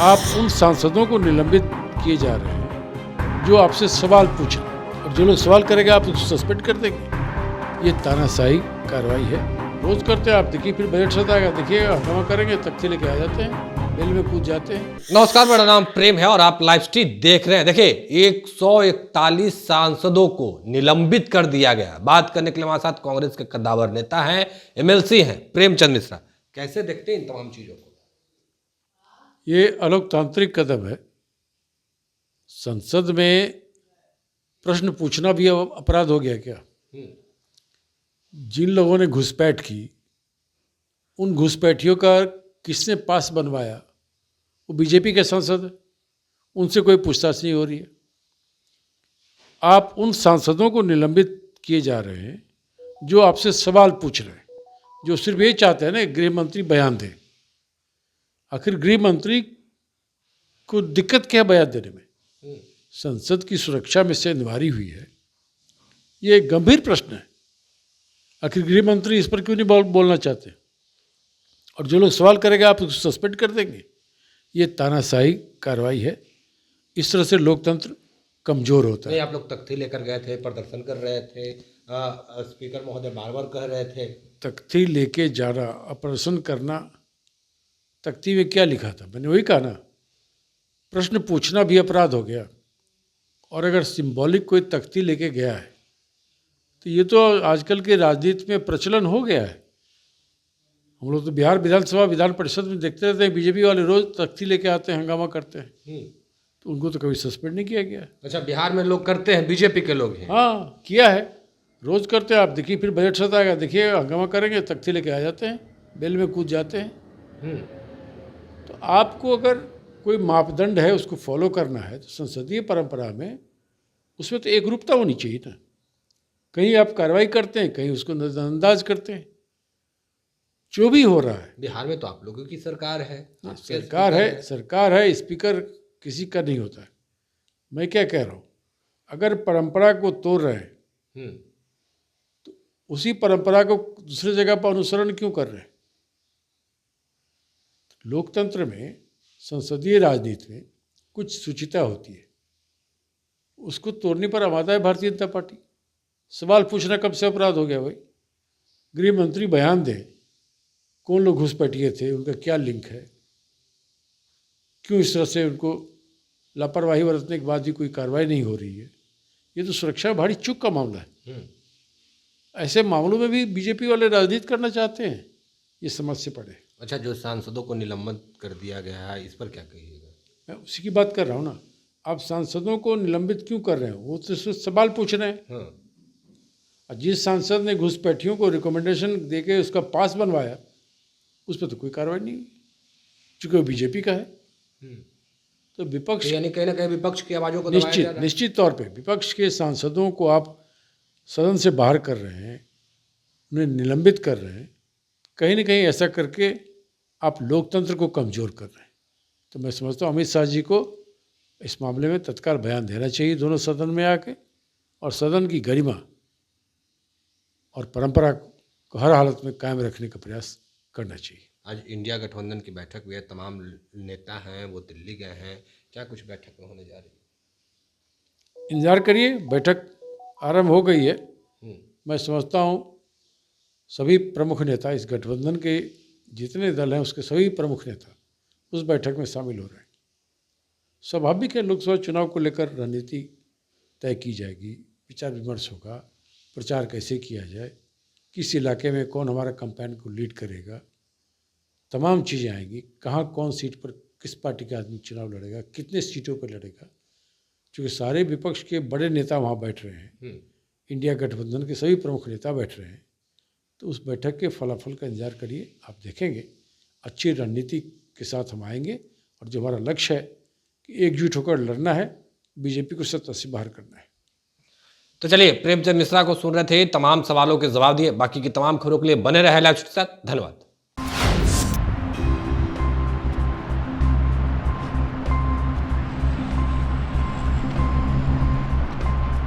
आप उन सांसदों को निलंबित किए जा रहे हैं जो आपसे सवाल पूछ रहे हैं, और जो लोग सवाल करेंगे आप उसको सस्पेंड कर देंगे। ये तानाशाही कार्रवाई है। रोज करते हैं आप, देखिए फिर बजट सत्र आएगा, देखिए हंगामा करेंगे, तख्ती लेके आ जाते हैं, बेल में कूद जाते हैं। नमस्कार, मेरा नाम प्रेम है और आप लाइव स्ट्रीम देख रहे हैं। देखिए 141 सांसदों को निलंबित कर दिया गया। बात करने के लिए हमारे साथ कांग्रेस के कद्दावर नेता हैं, एमएलसी हैं प्रेमचंद मिश्रा। कैसे देखते हैं इन तमाम चीजों को? ये अलोकतांत्रिक कदम है। संसद में प्रश्न पूछना भी अब अपराध हो गया क्या? जिन लोगों ने घुसपैठ की, उन घुसपैठियों का किसने पास बनवाया? वो बीजेपी के सांसद हैं, उनसे कोई पूछताछ नहीं हो रही है। आप उन सांसदों को निलंबित किए जा रहे हैं जो आपसे सवाल पूछ रहे हैं, जो सिर्फ ये चाहते हैं ना गृह मंत्री बयान दें। आखिर गृह मंत्री को दिक्कत क्या है बयान देने में? संसद की सुरक्षा में से अनिवार्य हुई है। ये एक गंभीर प्रश्न है। आखिर गृह मंत्री इस पर क्यों नहीं बोलना चाहते? और जो लोग सवाल करेंगे आप उसको सस्पेंड कर देंगे। ये तानाशाही कार्रवाई है। इस तरह से लोकतंत्र कमजोर होता है। नहीं, आप लोग तख्ती लेकर गए थे, प्रदर्शन कर रहे थे, स्पीकर महोदय बार बार कह रहे थे। तख्ती लेके जाना, प्रदर्शन करना, तख्ती में क्या लिखा था? मैंने वही कहा ना, प्रश्न पूछना भी अपराध हो गया। और अगर सिंबॉलिक कोई तख्ती लेके गया है तो ये तो आजकल के राजनीति में प्रचलन हो गया है। हम लोग तो बिहार विधानसभा विधान परिषद में देखते रहते हैं, बीजेपी वाले रोज तख्ती लेके आते हैं, हंगामा करते हैं। तो उनको तो कभी सस्पेंड नहीं किया गया। अच्छा, बिहार में लोग करते हैं, बीजेपी के लोग हैं? हाँ, किया है, रोज करते हैं आप। देखिए फिर बजट सत्र आएगा, देखिए हंगामा करेंगे, तख्ती लेके आ जाते हैं, बेल में कूद जाते हैं। तो आपको अगर कोई मापदंड है उसको फॉलो करना है तो संसदीय परंपरा में उसमें तो एकरूपता होनी चाहिए ना। कहीं आप कार्रवाई करते हैं, कहीं उसको नजरअंदाज करते हैं। जो भी हो रहा है, बिहार में तो आप लोगों की सरकार है, सरकार है, स्पीकर किसी का नहीं होता है। मैं क्या कह रहा हूँ, अगर परंपरा को तोड़ रहे हैं तो उसी परंपरा को दूसरी जगह पर अनुसरण क्यों कर रहे हैं? लोकतंत्र में, संसदीय राजनीति में कुछ शुचिता होती है, उसको तोड़ने पर आमादा है भारतीय जनता पार्टी। सवाल पूछना कब से अपराध हो गया भाई? गृह मंत्री बयान दें, कौन लोग घुसपैठिए थे, उनका क्या लिंक है, क्यों इस तरह से उनको लापरवाही बरतने के बाद भी कोई कार्रवाई नहीं हो रही है? ये तो सुरक्षा भारी चूक का मामला है। ऐसे मामलों में भी बीजेपी वाले राजनीति करना चाहते हैं, ये समझ से पड़े। अच्छा, जो सांसदों को निलंबित कर दिया गया है, इस पर क्या कहिएगा? मैं उसी की बात कर रहा हूँ ना। आप सांसदों को निलंबित क्यों कर रहे हैं? वो तो सवाल पूछ रहे हैं। जिस सांसद ने घुसपैठियों को रिकमेंडेशन देके उसका पास बनवाया, उस पर तो कोई कार्रवाई नहीं हुई, चूँकि वो बीजेपी का है। तो विपक्ष, यानी कहीं ना कहीं विपक्ष की आवाज़ों को दबाया जा रहा है। निश्चित तौर पे विपक्ष के सांसदों को आप सदन से बाहर कर रहे हैं, उन्हें निलंबित कर रहे हैं। कहीं ना कहीं ऐसा करके आप लोकतंत्र को कमज़ोर कर रहे हैं। तो मैं समझता हूँ अमित शाह जी को इस मामले में तत्काल बयान देना चाहिए दोनों सदन में आके, और सदन की गरिमा और परंपरा को हर हालत में कायम रखने का प्रयास करना चाहिए। आज इंडिया गठबंधन की बैठक हुई है, तमाम नेता हैं वो दिल्ली गए हैं, क्या कुछ बैठक में होने जा रही है? इंतजार करिए, बैठक आरंभ हो गई है। मैं समझता हूँ सभी प्रमुख नेता, इस गठबंधन के जितने दल हैं उसके सभी प्रमुख नेता उस बैठक में शामिल हो रहे हैं। स्वाभाविक है, लोकसभा चुनाव को लेकर रणनीति तय की जाएगी, विचार विमर्श होगा, प्रचार कैसे किया जाए, किस इलाके में कौन हमारा कैंपेन को लीड करेगा, तमाम चीज़ें आएंगी। कहाँ कौन सीट पर किस पार्टी का आदमी चुनाव लड़ेगा, कितने सीटों पर लड़ेगा। क्योंकि सारे विपक्ष के बड़े नेता वहाँ बैठ रहे हैं, इंडिया गठबंधन के सभी प्रमुख नेता बैठ रहे हैं। तो उस बैठक के फलाफल का इंतजार करिए, आप देखेंगे अच्छी रणनीति के साथ हम आएंगे। और जो हमारा लक्ष्य है कि एकजुट होकर लड़ना है, बीजेपी को सत्ता से बाहर करना है। तो चलिए, प्रेमचंद मिश्रा को सुन रहे थे, तमाम सवालों के जवाब दिए। बाकी की तमाम खबरों के लिए बने रहे लाइव के साथ। धन्यवाद।